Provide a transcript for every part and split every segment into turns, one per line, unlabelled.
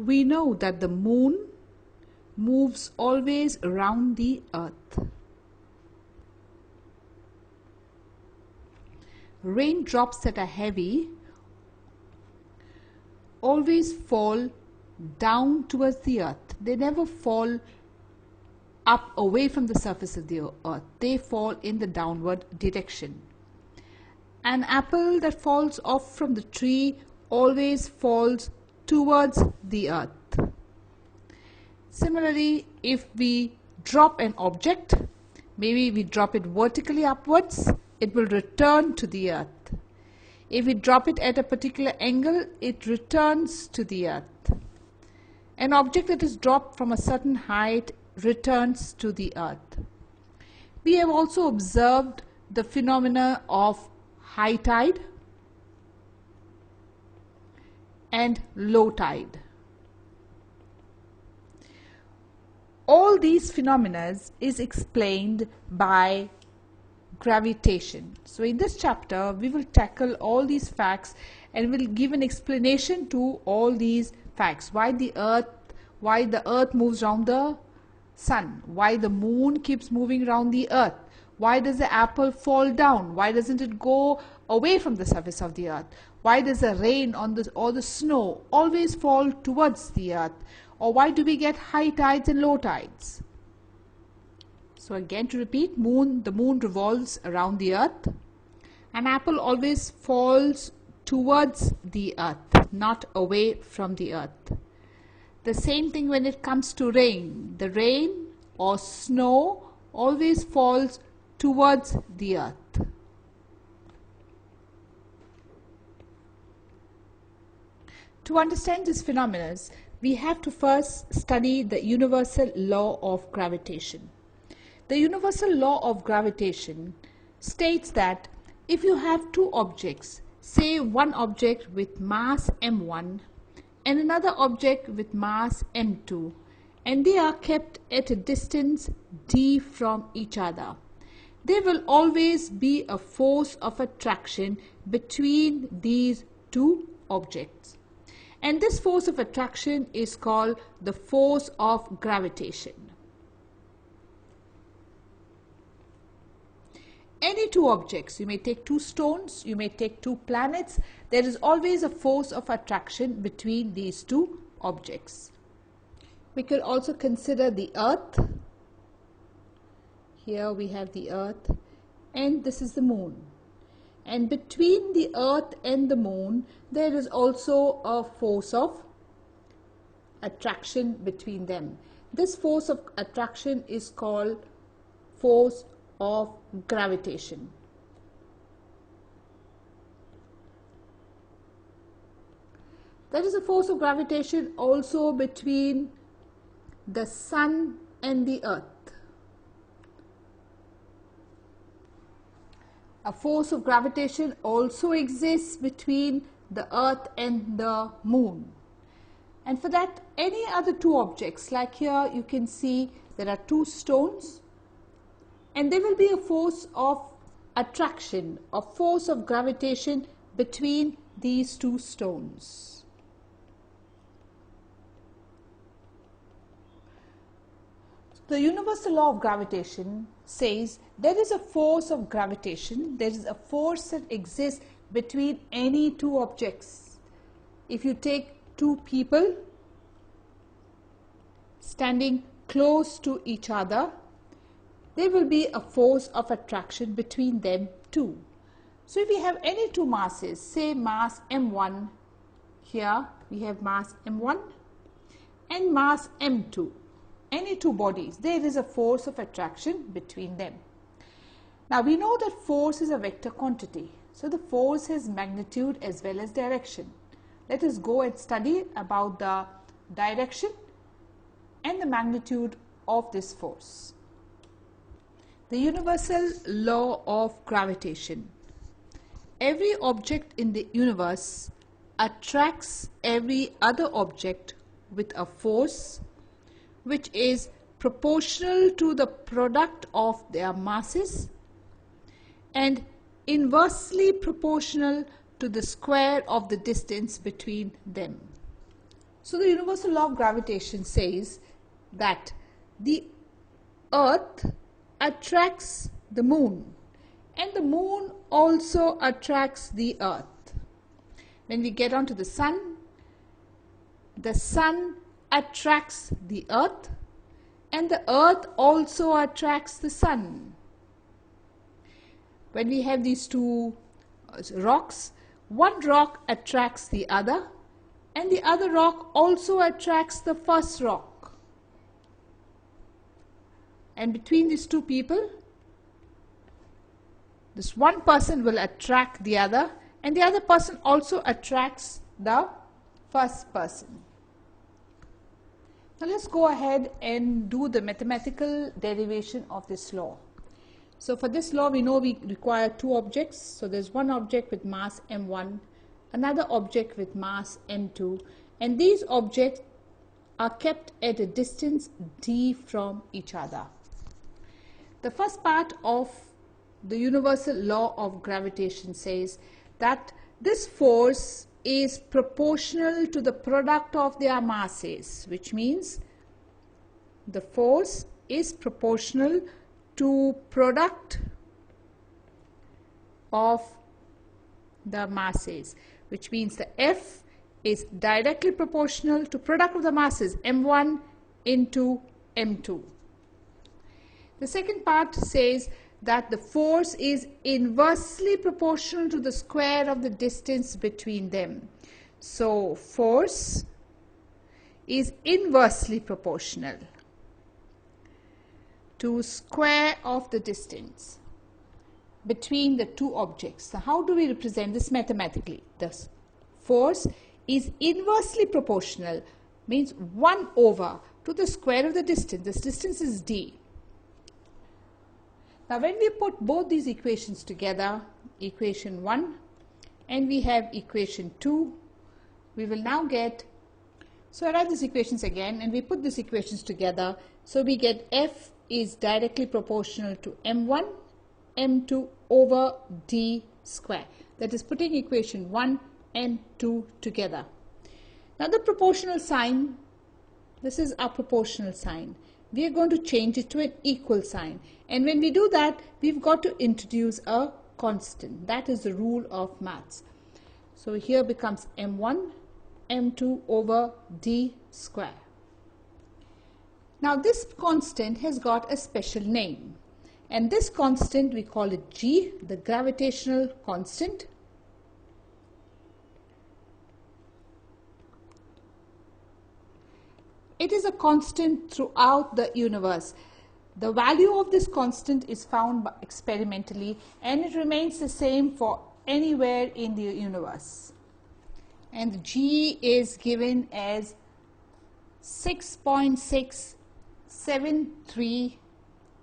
We know that the moon moves always around the earth. Raindrops that are heavy always fall down towards the earth. They never fall up away from the surface of the earth. They fall in the downward direction. An apple that falls off from the tree always falls towards the earth. Similarly, if we drop an object, maybe we drop it vertically upwards, it will return to the earth. If we drop it at a particular angle, it returns to the earth. An object that is dropped from a certain height returns to the earth. We have also observed the phenomena of high tide and low tide. All these phenomena is explained by gravitation. So in this chapter we will tackle all these facts and will give an explanation to all these facts. Why the earth moves around the sun, why the moon keeps moving around the earth, why does the apple fall down, why doesn't it go away from the surface of the earth, why does the rain or the snow always fall towards the earth, or why do we get high tides and low tides. So again, to repeat, the moon revolves around the earth. An apple always falls towards the earth, not away from the earth. The same thing when it comes to rain. The rain or snow always falls towards the earth. To understand these phenomena, we have to first study the universal law of gravitation. The universal law of gravitation states that if you have two objects, say one object with mass m1 and another object with mass m2, and they are kept at a distance d from each other, there will always be a force of attraction between these two objects. And this force of attraction is called the force of gravitation. Any two objects, you may take two stones, you may take two planets, there is always a force of attraction between these two objects. We could also consider the earth. Here we have the earth and this is the moon. And between the earth and the moon, there is also a force of attraction between them. This force of attraction is called force of gravitation. There is a force of gravitation also between the sun and the earth. A force of gravitation also exists between the earth and the moon. And for that, any other two objects, like here you can see there are two stones, and there will be a force of attraction, a force of gravitation between these two stones. The universal law of gravitation says there is a force of gravitation, there is a force that exists between any two objects. If you take two people standing close to each other, there will be a force of attraction between them too. So if we have any two masses, say mass m1, here we have mass m1 and mass m2, any two bodies, there is a force of attraction between them. Now we know that force is a vector quantity, so the force has magnitude as well as direction. Let us go and study about the direction and the magnitude of this force. The universal law of gravitation. Every object in the universe attracts every other object with a force which is proportional to the product of their masses and inversely proportional to the square of the distance between them. So the universal law of gravitation says that the earth attracts the moon and the moon also attracts the earth. When we get onto the sun attracts the earth and the earth also attracts the sun. When we have these two rocks, one rock attracts the other and the other rock also attracts the first rock. And between these two people, this one person will attract the other and the other person also attracts the first person. Now let's go ahead and do the mathematical derivation of this law. So for this law we know we require two objects. So there's one object with mass m1, another object with mass m2, and these objects are kept at a distance d from each other. The first part of the universal law of gravitation says that this force is proportional to the product of their masses, which means the force is proportional to product of the masses, which means the F is directly proportional to product of the masses m1 into m2. The second part says that the force is inversely proportional to the square of the distance between them. So force is inversely proportional to square of the distance between the two objects. So how do we represent this mathematically? The force is inversely proportional, means 1 over to the square of the distance. This distance is d. Now when we put both these equations together, equation 1 and we have equation 2, we will now get, so I write these equations again and we put these equations together, so we get F is directly proportional to m1 m2 over d square. That is putting equation 1 and 2 together. Now the proportional sign, this is our proportional sign. We are going to change it to an equal sign, and when we do that we've got to introduce a constant. That is the rule of maths. So here becomes m1 m2 over d square. Now this constant has got a special name, and this constant we call it G, the gravitational constant. It is a constant throughout the universe. The value of this constant is found experimentally and it remains the same for anywhere in the universe. And G is given as 6.673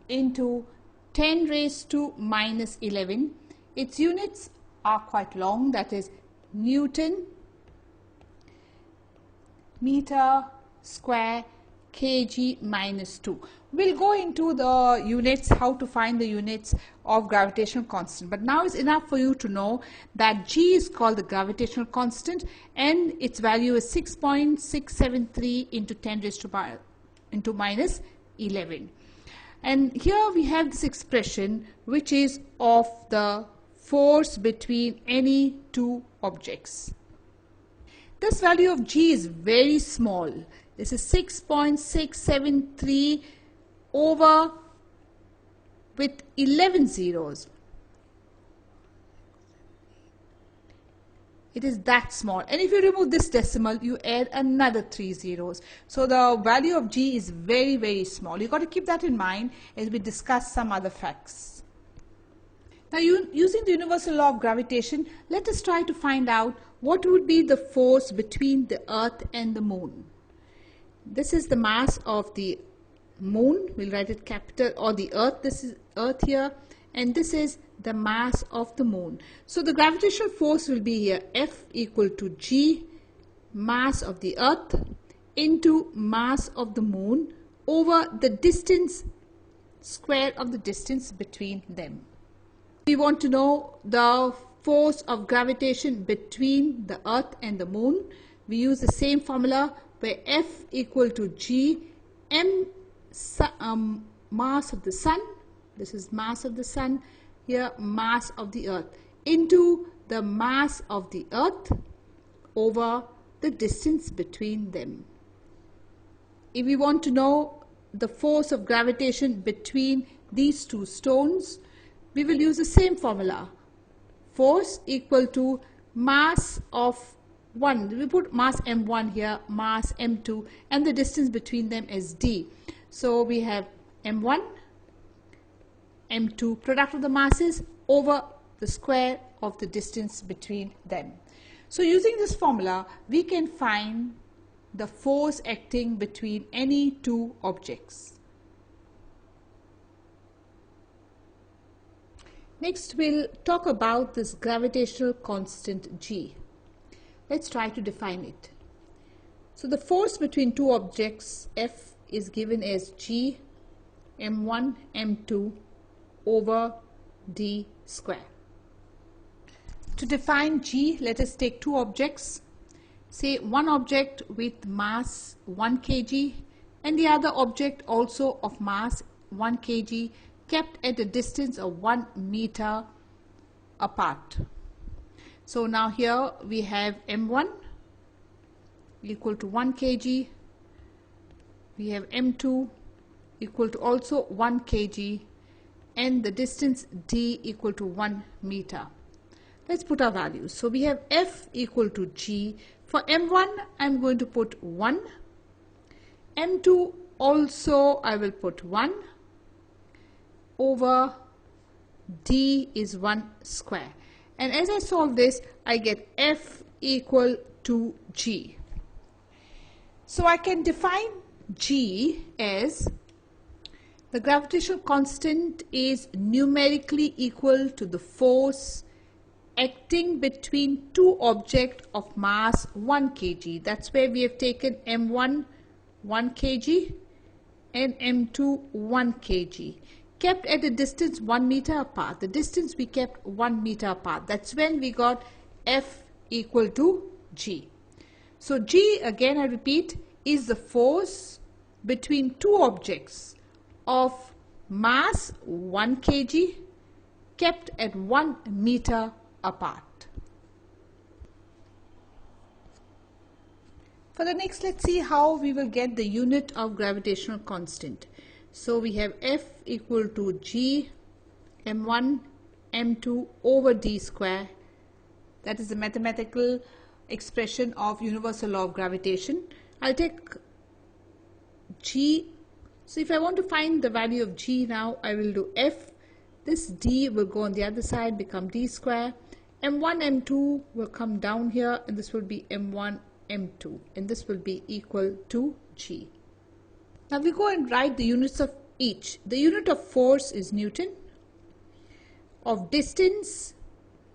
into 10 raised to minus 11. Its units are quite long, that is Newton, meter square, kg minus 2. We'll go into the units, how to find the units of gravitational constant. But now it's enough for you to know that G is called the gravitational constant and its value is 6.673 into 10 raised to into minus 11. And here we have this expression which is of the force between any two objects. This value of G is very small. This is 6.673 over with 11 zeros. It is that small, and if you remove this decimal you add another 3 zeros. So the value of G is very, very small. You got to keep that in mind as we discuss some other facts. Now using the universal law of gravitation, let us try to find out what would be the force between the earth and the moon. This is the mass of the moon, we'll write it capital, or the earth. This is earth here, and this is the mass of the moon. So the gravitational force will be here F equal to G, mass of the earth, into mass of the moon over the distance, square of the distance between them. We want to know the force of gravitation between the earth and the moon. We use the same formula where F equal to G, m mass of the sun, this is mass of the sun, here mass of the earth, into the mass of the earth over the distance between them. If we want to know the force of gravitation between these two stones, we will use the same formula. Force equal to mass of 1. We put mass m1 here, mass m2, and the distance between them is d. So we have m1, m2, product of the masses over the square of the distance between them. So using this formula, we can find the force acting between any two objects. Next, we'll talk about this gravitational constant G. Let's try to define it. So the force between two objects F is given as G m1 m2 over d square. To define G, let us take two objects. Say one object with mass 1 kg and the other object also of mass 1 kg, kept at a distance of 1 meter apart. So now here we have m1 equal to 1 kg, we have m2 equal to also 1 kg, and the distance d equal to 1 meter. Let's put our values. So we have F equal to G. For m1 I'm going to put 1, m2 also I will put 1, over d is 1 square, and as I solve this I get F equal to G. So I can define G as the gravitational constant is numerically equal to the force acting between two objects of mass 1 kg. That's where we have taken m1 1 kg and m2 1 kg, kept at a distance 1 meter apart. The distance we kept 1 meter apart. That's when we got F equal to G. So G, again I repeat, is the force between two objects of mass 1 kg kept at 1 meter apart. For the next, let's see how we will get the unit of gravitational constant. So we have F equal to G m1 m2 over d square. That is the mathematical expression of universal law of gravitation. I'll take G. So if I want to find the value of G now, I will do F. This d will go on the other side, become d square. m1 m2 will come down here, and this will be m1 m2, and this will be equal to G. Now we go and write the units of each. The unit of force is Newton, of distance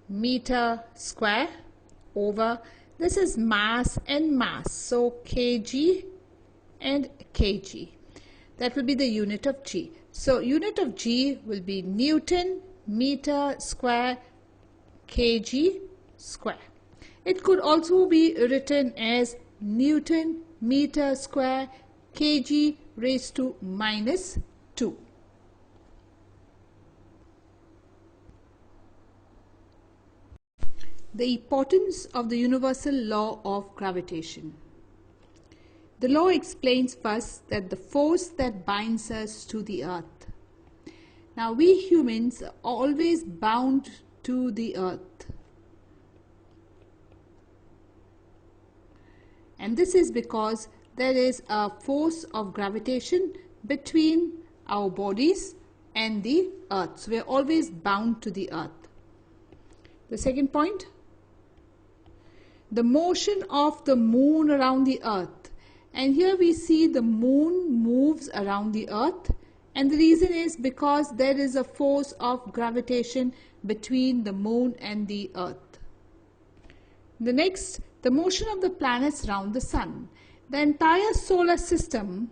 meter square, over, this is mass and mass, so kg and kg. That will be the unit of G. So unit of G will be Newton meter square kg square. It could also be written as Newton meter square kg raised to minus 2. The importance of the universal law of gravitation. The law explains first that the force that binds us to the earth. Now we humans are always bound to the earth. And this is because there is a force of gravitation between our bodies and the earth. So we are always bound to the earth. The second point, the motion of the moon around the earth. And here we see the moon moves around the earth, and the reason is because there is a force of gravitation between the moon and the earth. The next, the motion of the planets around the sun. The entire solar system,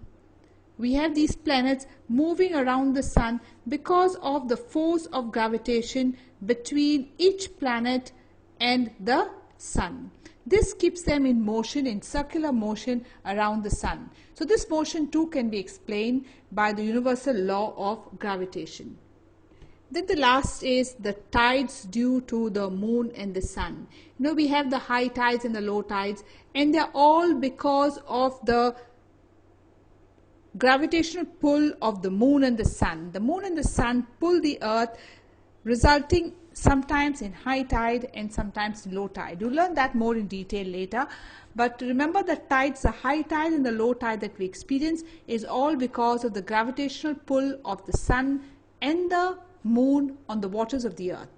we have these planets moving around the sun because of the force of gravitation between each planet and the sun. This keeps them in motion, in circular motion around the sun. So this motion too can be explained by the universal law of gravitation. Then the last is the tides due to the moon and the sun. We have the high tides and the low tides, and they are all because of the gravitational pull of the moon and the sun. The moon and the sun pull the earth, resulting sometimes in high tide and sometimes low tide. You'll learn that more in detail later. But remember that tides, the high tide and the low tide that we experience, is all because of the gravitational pull of the sun and the moon on the waters of the earth.